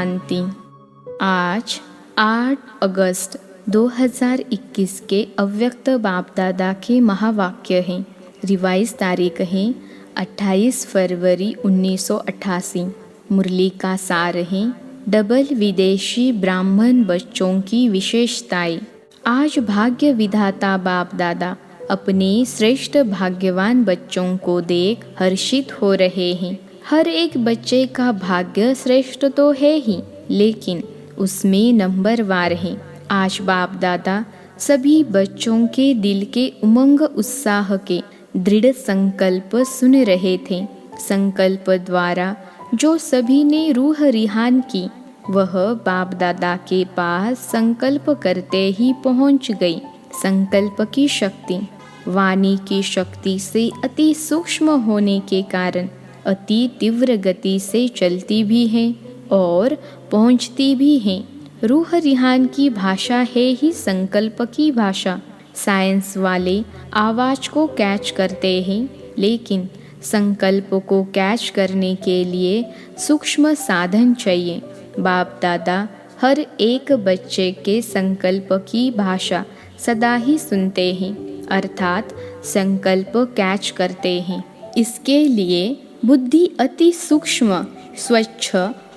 शांति। आज 8 अगस्त 2021 के अव्यक्त बाप दादा के महावाक्य हैं। रिवाइज तारीख है 28 फरवरी 1988। मुरली का सार है डबल विदेशी ब्राह्मण बच्चों की विशेषताएं। आज भाग्य विधाता बाप दादा अपने श्रेष्ठ भाग्यवान बच्चों को देख हर्षित हो रहे हैं। हर एक बच्चे का भाग्य श्रेष्ठ तो है ही, लेकिन उसमें नंबरवार है। आज बाप दादा सभी बच्चों के दिल के उमंग उत्साह के दृढ़ संकल्प सुन रहे थे। संकल्प द्वारा जो सभी ने रूह रिहान की, वह बाप दादा के पास संकल्प करते ही पहुंच गई। संकल्प की शक्ति वाणी की शक्ति से अति सूक्ष्म होने के कारण अति तीव्र गति से चलती भी है और पहुंचती भी है। रूह रिहान की भाषा है ही संकल्प की भाषा। साइंस वाले आवाज़ को कैच करते हैं, लेकिन संकल्प को कैच करने के लिए सूक्ष्म साधन चाहिए। बाप दादा हर एक बच्चे के संकल्प की भाषा सदा ही सुनते हैं, अर्थात संकल्प कैच करते हैं। इसके लिए बुद्धि अति सूक्ष्म, स्वच्छ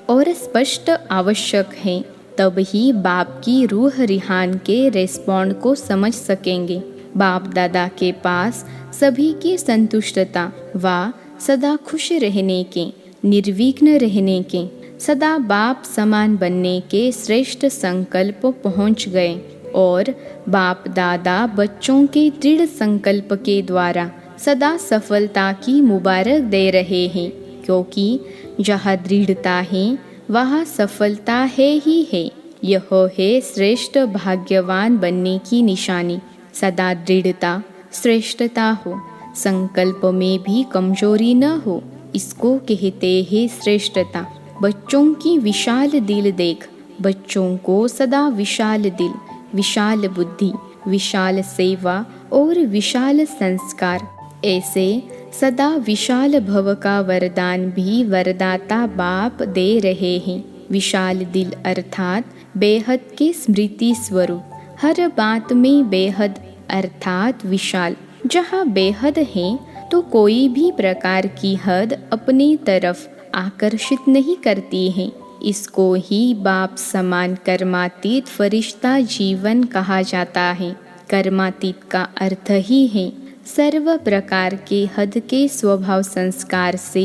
और स्पष्ट आवश्यक है। तब ही बाप की रूह रिहान के रेस्पॉन्ड को समझ सकेंगे। बाप दादा के पास सभी की संतुष्टता व सदा खुश रहने के, निर्विघ्न रहने के, सदा बाप समान बनने के श्रेष्ठ संकल्प पहुँच गए और बाप दादा बच्चों के दृढ़ संकल्प के द्वारा सदा सफलता की मुबारक दे रहे हैं, क्योंकि जहाँ दृढ़ता है वहाँ सफलता है ही है। यह है श्रेष्ठ भाग्यवान बनने की निशानी। सदा दृढ़ता, श्रेष्ठता हो, संकल्प में भी कमजोरी न हो, इसको कहते हैं श्रेष्ठता। बच्चों की विशाल दिल देख, बच्चों को सदा विशाल दिल, विशाल बुद्धि, विशाल सेवा और विशाल संस्कार, ऐसे सदा विशाल भव का वरदान भी वरदाता बाप दे रहे हैं। विशाल दिल अर्थात बेहद के स्मृति स्वरूप। हर बात में बेहद अर्थात विशाल। जहाँ बेहद है तो कोई भी प्रकार की हद अपनी तरफ आकर्षित नहीं करती है। इसको ही बाप समान कर्मातीत फरिश्ता जीवन कहा जाता है। कर्मातीत का अर्थ ही है सर्व प्रकार के हद के स्वभाव संस्कार से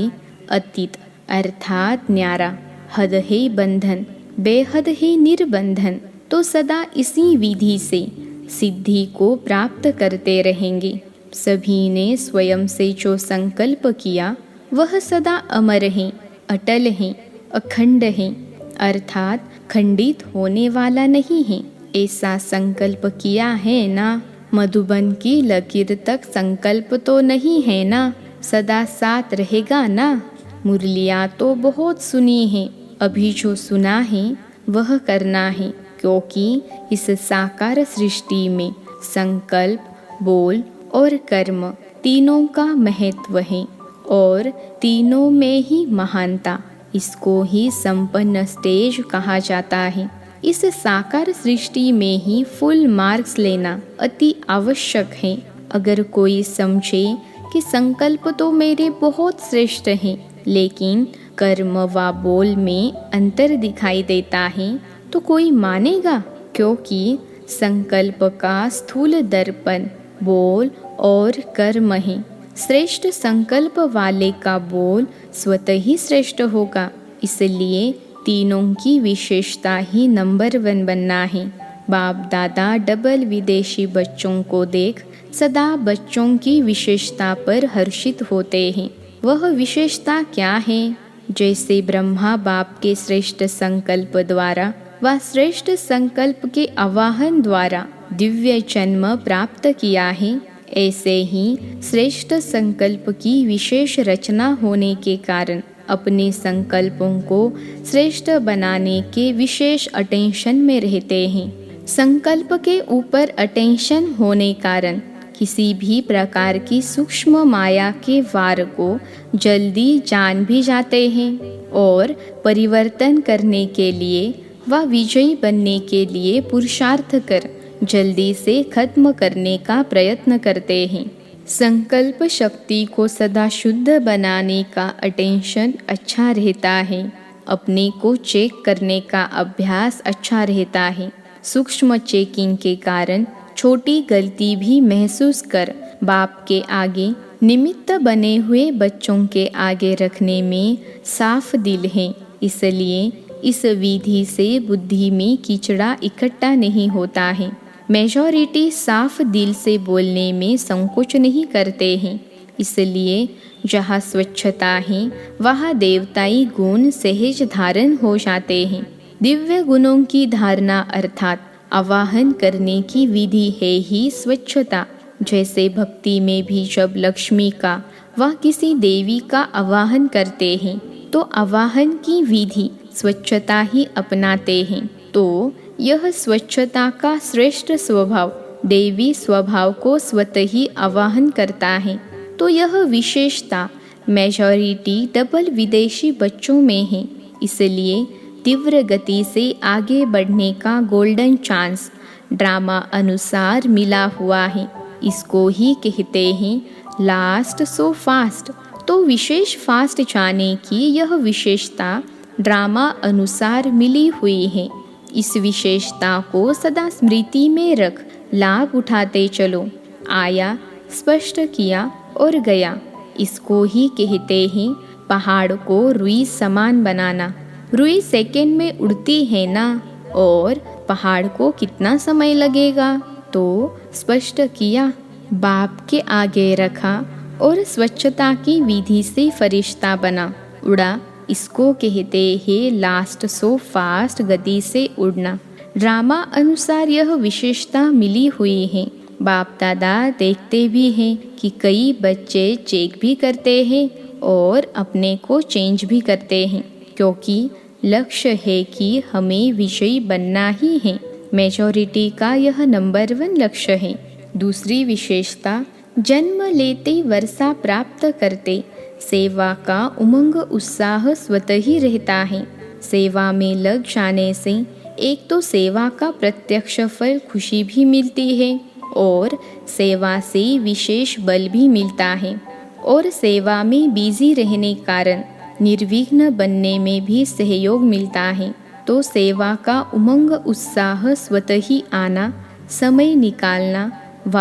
अतीत, अर्थात न्यारा। हद है बंधन, बेहद है निर्बंधन। तो सदा इसी विधि से सिद्धि को प्राप्त करते रहेंगे। सभी ने स्वयं से जो संकल्प किया वह सदा अमर है, अटल है, अखंड है, अर्थात खंडित होने वाला नहीं है। ऐसा संकल्प किया है ना? मधुबन की लकीर तक संकल्प तो नहीं है ना? सदा साथ रहेगा ना? मुरलियाँ तो बहुत सुनी है, अभी जो सुना है वह करना है, क्योंकि इस साकार सृष्टि में संकल्प, बोल और कर्म तीनों का महत्व है और तीनों में ही महानता। इसको ही संपन्न स्टेज कहा जाता है। इस साकार सृष्टि में ही फुल मार्क्स लेना अति आवश्यक है। अगर कोई समझे कि संकल्प तो मेरे बहुत श्रेष्ठ हैं, लेकिन कर्म व बोल में अंतर दिखाई देता है, तो कोई मानेगा? क्योंकि संकल्प का स्थूल दर्पण बोल और कर्म है। श्रेष्ठ संकल्प वाले का बोल स्वतः ही श्रेष्ठ होगा। इसलिए तीनों की विशेषता ही नंबर 1 बनना है। बाप दादा डबल विदेशी बच्चों को देख सदा बच्चों की विशेषता पर हर्षित होते हैं। वह विशेषता क्या है? जैसे ब्रह्मा बाप के श्रेष्ठ संकल्प द्वारा व श्रेष्ठ संकल्प के आवाहन द्वारा दिव्य जन्म प्राप्त किया है, ऐसे ही श्रेष्ठ संकल्प की विशेष रचना होने के कारण अपने संकल्पों को श्रेष्ठ बनाने के विशेष अटेंशन में रहते हैं। संकल्प के ऊपर अटेंशन होने कारण किसी भी प्रकार की सूक्ष्म माया के वार को जल्दी जान भी जाते हैं और परिवर्तन करने के लिए व विजयी बनने के लिए पुरुषार्थ कर जल्दी से खत्म करने का प्रयत्न करते हैं। संकल्प शक्ति को सदा शुद्ध बनाने का अटेंशन अच्छा रहता है। अपने को चेक करने का अभ्यास अच्छा रहता है। सूक्ष्म चेकिंग के कारण छोटी गलती भी महसूस कर बाप के आगे निमित्त बने हुए बच्चों के आगे रखने में साफ दिल है। इसलिए इस विधि से बुद्धि में कीचड़ा इकट्ठा नहीं होता है। मेजॉरिटी साफ दिल से बोलने में संकोच नहीं करते हैं। इसलिए जहाँ स्वच्छता है वहाँ देवताई गुण सहज धारण हो जाते हैं। दिव्य गुणों की धारणा अर्थात आवाहन करने की विधि है ही स्वच्छता। जैसे भक्ति में भी जब लक्ष्मी का व किसी देवी का आवाहन करते हैं तो आवाहन की विधि स्वच्छता ही अपनाते हैं। तो यह स्वच्छता का श्रेष्ठ स्वभाव देवी स्वभाव को स्वतः ही आवाहन करता है। तो यह विशेषता मेजॉरिटी डबल विदेशी बच्चों में है। इसलिए तीव्र गति से आगे बढ़ने का गोल्डन चांस ड्रामा अनुसार मिला हुआ है। इसको ही कहते हैं लास्ट सो फास्ट। तो विशेष फास्ट जाने की यह विशेषता ड्रामा अनुसार मिली हुई है। इस विशेषता को सदा स्मृति में रख लाभ उठाते चलो। आया, स्पष्ट किया और गया। इसको ही कहते हैं पहाड़ को रुई समान बनाना। रुई सेकंड में उड़ती है ना, और पहाड़ को कितना समय लगेगा। तो स्पष्ट किया, बाप के आगे रखा और स्वच्छता की विधि से फरिश्ता बना, उड़ा। इसको कहते हैं लास्ट सो फास्ट, गति से उड़ना। ड्रामा अनुसार यह विशेषता मिली हुई है। बाप दादा देखते भी हैं कि कई बच्चे चेक भी करते हैं और अपने को चेंज भी करते हैं, क्योंकि लक्ष्य है कि हमें विजयी बनना ही है। मेजॉरिटी का यह नंबर 1 लक्ष्य है। दूसरी विशेषता, जन्म लेते वर्षा प्राप्त करते सेवा का उमंग उत्साह स्वतः ही रहता है। सेवा में लग जाने से एक तो सेवा का प्रत्यक्ष फल खुशी भी मिलती है और सेवा से विशेष बल भी मिलता है, और सेवा में बिजी रहने कारण निर्विघ्न बनने में भी सहयोग मिलता है। तो सेवा का उमंग उत्साह स्वतः ही आना, समय निकालना व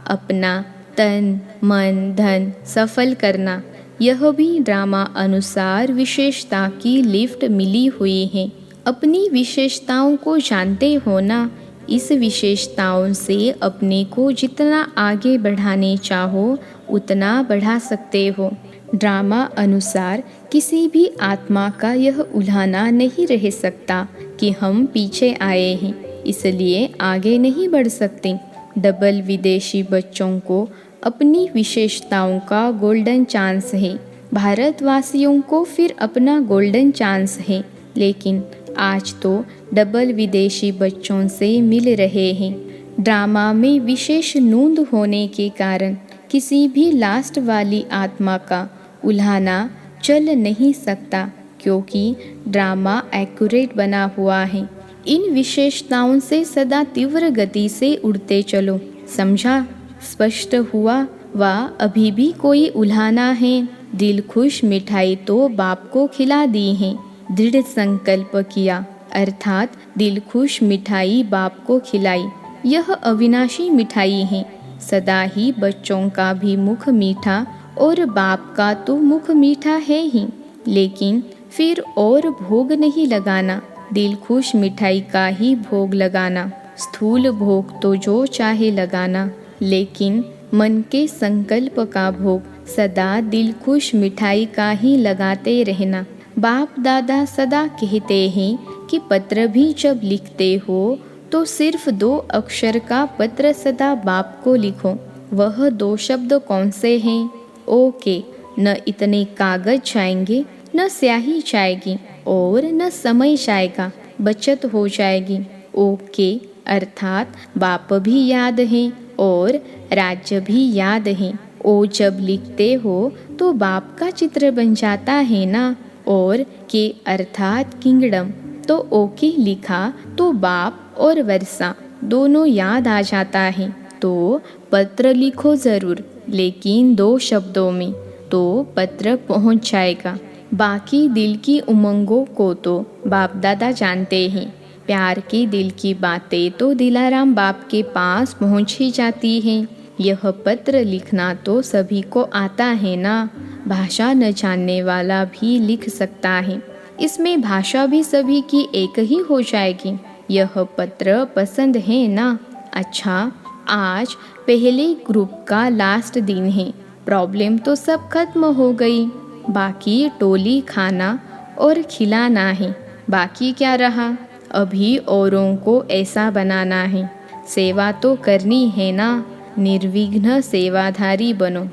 अपना तन मन धन सफल करना, यह भी ड्रामा अनुसार विशेषता की लिफ्ट मिली हुई है। अपनी विशेषताओं को जानते हो ना। इस विशेषताओं से अपने को जितना आगे बढ़ाने चाहो उतना बढ़ा सकते हो। ड्रामा अनुसार किसी भी आत्मा का यह उल्हाना नहीं रह सकता कि हम पीछे आए हैं इसलिए आगे नहीं बढ़ सकते। डबल विदेशी बच्चों को अपनी विशेषताओं का गोल्डन चांस है। भारतवासियों को फिर अपना गोल्डन चांस है, लेकिन आज तो डबल विदेशी बच्चों से मिल रहे हैं। ड्रामा में विशेष नोंद होने के कारण किसी भी लास्ट वाली आत्मा का उल्हाना चल नहीं सकता, क्योंकि ड्रामा एक्यूरेट बना हुआ है। इन विशेषताओं से सदा तीव्र गति से उड़ते चलो। समझा? स्पष्ट हुआ? व अभी भी कोई उल्हाना है? दिल खुश मिठाई तो बाप को खिला दी है। दृढ़ संकल्प किया अर्थात दिल खुश मिठाई बाप को खिलाई। यह अविनाशी मिठाई है। सदा ही बच्चों का भी मुख मीठा और बाप का तो मुख मीठा है ही, लेकिन फिर और भोग नहीं लगाना। दिल खुश मिठाई का ही भोग लगाना। स्थूल भोग तो जो चाहे लगाना, लेकिन मन के संकल्प का भोग सदा दिल खुश मिठाई का ही लगाते रहना। बाप दादा सदा कहते हैं कि पत्र भी जब लिखते हो तो सिर्फ 2 अक्षर का पत्र सदा बाप को लिखो। वह 2 शब्द कौन से हैं? ओके। न इतने कागज जाएंगे, न स्याही जाएगी और न समय जाएगा, बचत हो जाएगी। ओके अर्थात बाप भी याद है और राज्य भी याद है। ओ जब लिखते हो तो बाप का चित्र बन जाता है ना। और के अर्थात किंगडम, तो ओके लिखा तो बाप और वर्षा दोनों याद आ जाता है। तो पत्र लिखो ज़रूर, लेकिन 2 शब्दों में, तो पत्र पहुंच जाएगा। बाकी दिल की उमंगों को तो बाप दादा जानते हैं। प्यार के दिल की बातें तो दिलाराम बाप के पास पहुंच ही जाती हैं। यह पत्र लिखना तो सभी को आता है ना। भाषा न जानने वाला भी लिख सकता है। इसमें भाषा भी सभी की एक ही हो जाएगी। यह पत्र पसंद है ना। अच्छा, आज पहले ग्रुप का लास्ट दिन है। प्रॉब्लम तो सब खत्म हो गई। बाकी टोली खाना और खिलाना है। बाकी क्या रहा? अभी औरों को ऐसा बनाना है। सेवा तो करनी है ना। निर्विघ्न सेवाधारी बनो।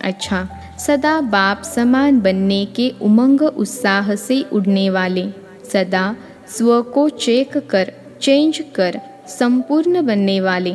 अच्छा, सदा बाप समान बनने के उमंग उत्साह से उड़ने वाले, सदा स्व को चेंज कर संपूर्ण बनने वाले,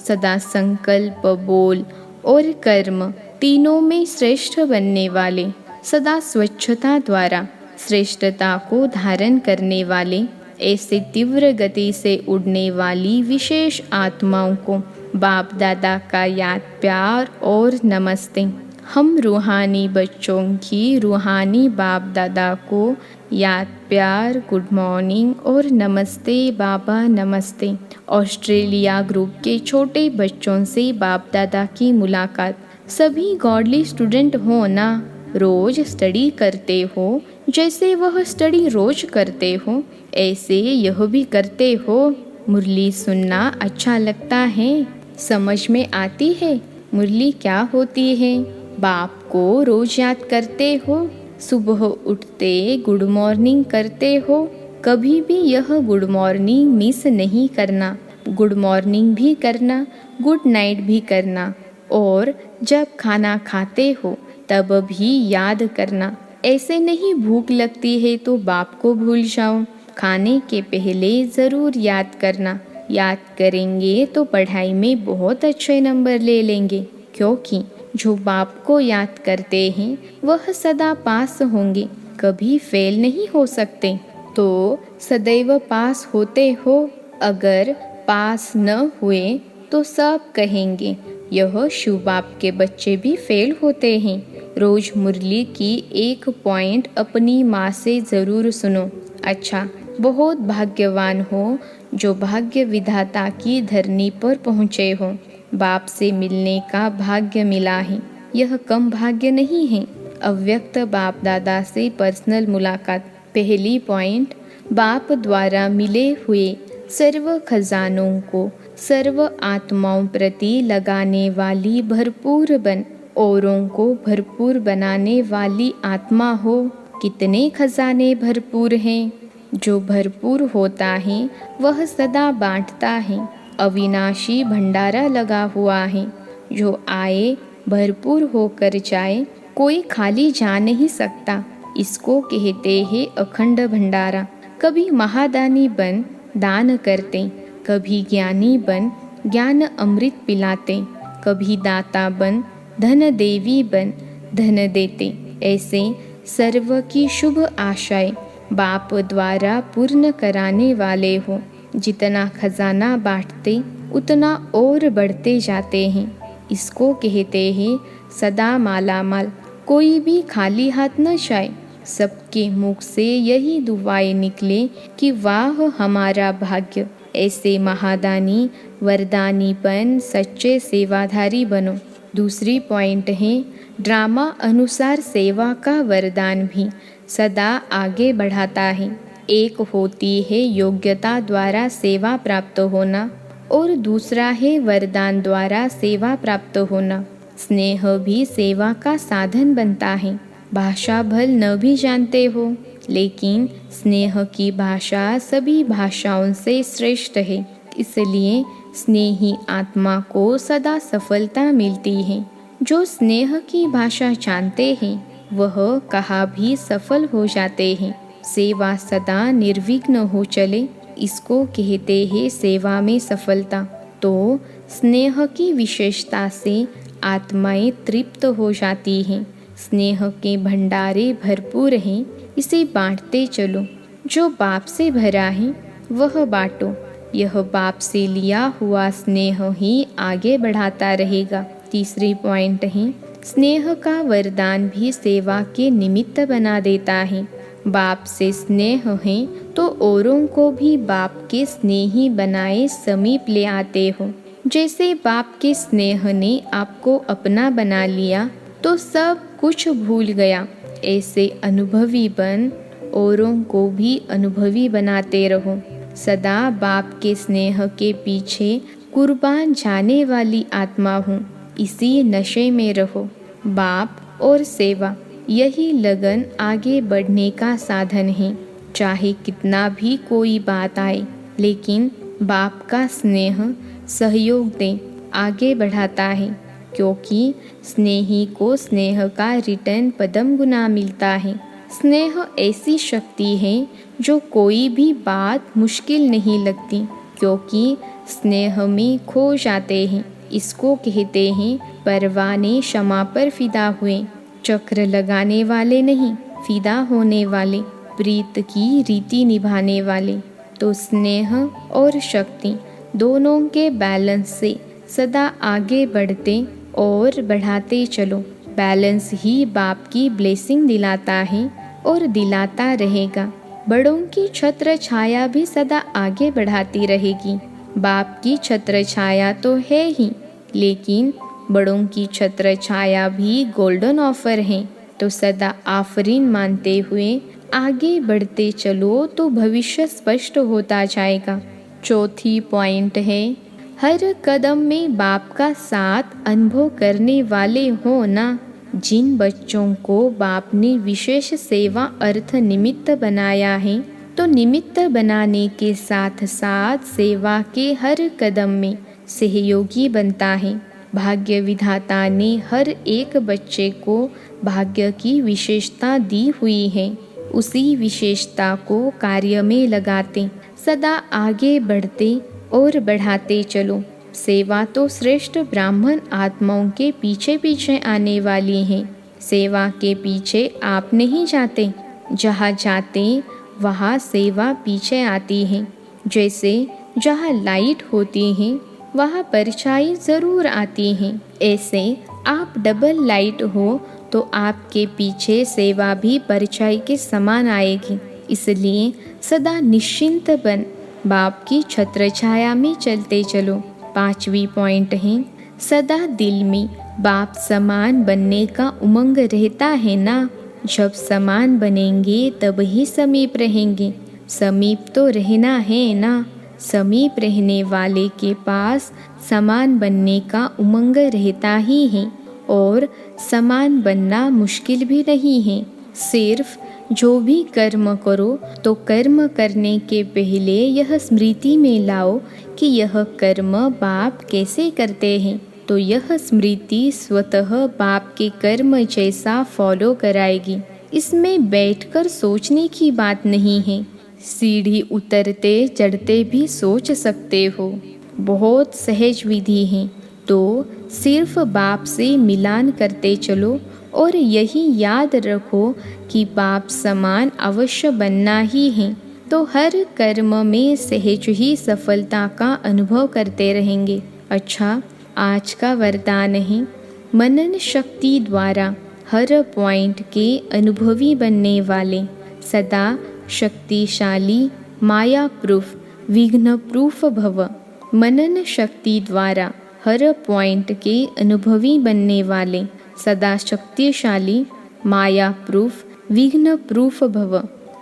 सदा संकल्प, बोल और कर्म तीनों में श्रेष्ठ बनने वाले, सदा स्वच्छता द्वारा श्रेष्ठता को धारण करने वाले, ऐसे तीव्र गति से उड़ने वाली विशेष आत्माओं को बाप दादा का याद, प्यार और नमस्ते। हम रूहानी बच्चों की रूहानी बाप दादा को याद, प्यार, गुड मॉर्निंग और नमस्ते बाबा नमस्ते। ऑस्ट्रेलिया ग्रुप के छोटे बच्चों से बाप दादा की मुलाकात। सभी गॉडली स्टूडेंट हो ना। रोज स्टडी करते हो। जैसे वह स्टडी रोज करते हो, ऐसे यह भी करते हो। मुरली सुनना अच्छा लगता है। समझ में आती है मुरली क्या होती है। बाप को रोज याद करते हो। सुबह उठते गुड मॉर्निंग करते हो। कभी भी यह गुड मॉर्निंग मिस नहीं करना। गुड मॉर्निंग भी करना, गुड नाइट भी करना। और जब खाना खाते हो तब भी याद करना। ऐसे नहीं भूख लगती है तो बाप को भूल जाओ। खाने के पहले ज़रूर याद करना। याद करेंगे तो पढ़ाई में बहुत अच्छे नंबर ले लेंगे, क्योंकि जो बाप को याद करते हैं वह सदा पास होंगे, कभी फेल नहीं हो सकते। तो सदैव पास होते हो। अगर पास न हुए तो सब कहेंगे यह शिव बाप के बच्चे भी फेल होते हैं। रोज मुरली की एक पॉइंट अपनी माँ से ज़रूर सुनो। अच्छा, बहुत भाग्यवान हो जो भाग्य विधाता की धरनी पर पहुँचे हो। बाप से मिलने का भाग्य मिला है, यह कम भाग्य नहीं है। अव्यक्त बाप दादा से पर्सनल मुलाकात। पहली पॉइंट, बाप द्वारा मिले हुए सर्व खजानों को सर्व आत्माओं प्रति लगाने वाली भरपूर बन, औरों को भरपूर बनाने वाली आत्मा हो। कितने खजाने भरपूर हैं। जो भरपूर होता है वह सदा बांटता है। अविनाशी भंडारा लगा हुआ है। जो आए भरपूर होकर जाए, कोई खाली जा नहीं सकता। इसको कहते हैं अखंड भंडारा। कभी महादानी बन दान करते, कभी ज्ञानी बन ज्ञान अमृत पिलाते, कभी दाता बन धन देवी बन धन देते। ऐसे सर्व की शुभ आशाएं बाप द्वारा पूर्ण कराने वाले हो। जितना खजाना बांटते उतना और बढ़ते जाते हैं। इसको कहते हैं सदा माला माल। कोई भी खाली हाथ न जाए। सबके मुख से यही दुआएं निकले कि वाह हमारा भाग्य। ऐसे महादानी वरदानीपन सच्चे सेवाधारी बनो। दूसरी पॉइंट है, ड्रामा अनुसार सेवा का वरदान भी सदा आगे बढ़ाता है। एक होती है योग्यता द्वारा सेवा प्राप्त होना और दूसरा है वरदान द्वारा सेवा प्राप्त होना। स्नेह भी सेवा का साधन बनता है। भाषा भल न भी जानते हो, लेकिन स्नेह की भाषा सभी भाषाओं से श्रेष्ठ है। इसलिए स्नेही आत्मा को सदा सफलता मिलती है। जो स्नेह की भाषा जानते हैं वह कहाँ भी सफल हो जाते हैं। सेवा सदा निर्विघ्न हो चले, इसको कहते हैं सेवा में सफलता। तो स्नेह की विशेषता से आत्माएं तृप्त हो जाती हैं। स्नेह के भंडारे भरपूर हैं, इसे बांटते चलो। जो बाप से भरा है वह बांटो। यह बाप से लिया हुआ स्नेह ही आगे बढ़ाता रहेगा। तीसरी पॉइंट है, स्नेह का वरदान भी सेवा के निमित्त बना देता है। बाप से स्नेह है तो औरों को भी बाप के स्नेही बनाए समीप ले आते हो। जैसे बाप के स्नेह ने आपको अपना बना लिया तो सब कुछ भूल गया। ऐसे अनुभवी बन औरों को भी अनुभवी बनाते रहो। सदा बाप के स्नेह के पीछे कुर्बान जाने वाली आत्मा हूँ, इसी नशे में रहो। बाप और सेवा, यही लगन आगे बढ़ने का साधन है। चाहे कितना भी कोई बात आए, लेकिन बाप का स्नेह सहयोग दे, आगे बढ़ाता है। क्योंकि स्नेही को स्नेह का रिटर्न पदम गुना मिलता है। स्नेह ऐसी शक्ति है जो कोई भी बात मुश्किल नहीं लगती, क्योंकि स्नेह में खो जाते हैं। इसको कहते हैं परवाने क्षमा पर फिदा हुए। चक्र लगाने वाले नहीं, फिदा होने वाले, प्रीत की रीति निभाने वाले। तो स्नेह और शक्ति दोनों के बैलेंस से सदा आगे बढ़ते और बढ़ाते चलो। बैलेंस ही बाप की ब्लेसिंग दिलाता है और दिलाता रहेगा। बड़ों की छत्र छाया भी सदा आगे बढ़ाती रहेगी। बाप की छत्र छाया तो है ही, लेकिन बड़ों की छत्र छाया भी गोल्डन ऑफर है। तो सदा आफरीन मानते हुए आगे बढ़ते चलो तो भविष्य स्पष्ट होता जाएगा। चौथी पॉइंट है, हर कदम में बाप का साथ अनुभव करने वाले हो ना। जिन बच्चों को बाप ने विशेष सेवा अर्थ निमित्त बनाया है, तो निमित्त बनाने के साथ साथ सेवा के हर कदम में सहयोगी बनता है। भाग्य विधाता ने हर एक बच्चे को भाग्य की विशेषता दी हुई है। उसी विशेषता को कार्य में लगाते सदा आगे बढ़ते और बढ़ाते चलो। सेवा तो श्रेष्ठ ब्राह्मण आत्माओं के पीछे पीछे आने वाली है। सेवा के पीछे आप नहीं जाते, जहाँ जाते वहाँ सेवा पीछे आती है। जैसे जहाँ लाइट होती है वहाँ परछाई ज़रूर आती है। ऐसे आप डबल लाइट हो तो आपके पीछे सेवा भी परछाई के समान आएगी। इसलिए सदा निश्चिंत बन बाप की छत्र छाया में चलते चलो। पांचवी पॉइंट है, सदा दिल में बाप समान बनने का उमंग रहता है ना। जब समान बनेंगे तब ही समीप रहेंगे। समीप तो रहना है ना। समीप रहने वाले के पास समान बनने का उमंग रहता ही है और समान बनना मुश्किल भी नहीं है। सिर्फ जो भी कर्म करो तो कर्म करने के पहले यह स्मृति में लाओ कि यह कर्म बाप कैसे करते हैं, तो यह स्मृति स्वतः बाप के कर्म जैसा फॉलो कराएगी। इसमें बैठकर सोचने की बात नहीं है। सीढ़ी उतरते चढ़ते भी सोच सकते हो। बहुत सहज विधि है। तो सिर्फ बाप से मिलान करते चलो और यही याद रखो कि बाप समान अवश्य बनना ही है। तो हर कर्म में सहज ही सफलता का अनुभव करते रहेंगे। अच्छा, आज का वरदान है, मनन शक्ति द्वारा हर पॉइंट के अनुभवी बनने वाले, सदा शक्तिशाली, माया प्रूफ, विघ्न प्रूफ भव। मनन शक्ति द्वारा हर पॉइंट के अनुभवी बनने वाले, सदा शक्तिशाली, माया प्रूफ, विघ्न प्रूफ भव।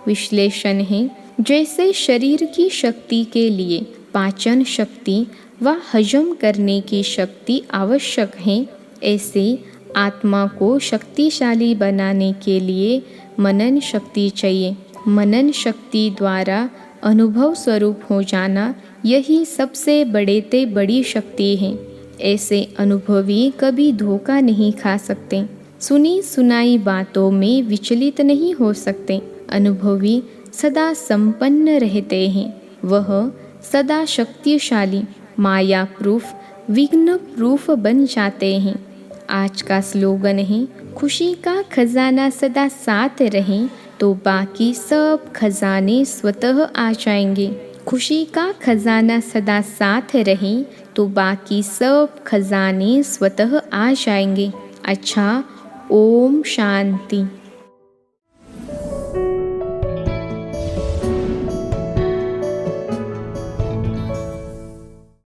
विश्लेषण है, जैसे शरीर की शक्ति के लिए पाचन शक्ति व हजम करने की शक्ति आवश्यक है, ऐसे आत्मा को शक्तिशाली बनाने के लिए मनन शक्ति चाहिए। मनन शक्ति द्वारा अनुभव स्वरूप हो जाना, यही सबसे बड़े बड़ी शक्ति है। ऐसे अनुभवी कभी धोखा नहीं खा सकते, सुनी सुनाई बातों में विचलित नहीं हो सकते। अनुभवी सदा संपन्न रहते हैं। वह सदा शक्तिशाली, माया प्रूफ, विघ्न प्रूफ बन जाते हैं। आज का स्लोगन है, खुशी का खजाना सदा साथ रहे तो बाकी सब खजाने स्वतः आ जाएंगे। खुशी का खजाना सदा साथ रहे तो बाकी सब खजाने स्वतः आ जाएंगे। अच्छा, ओम शांति।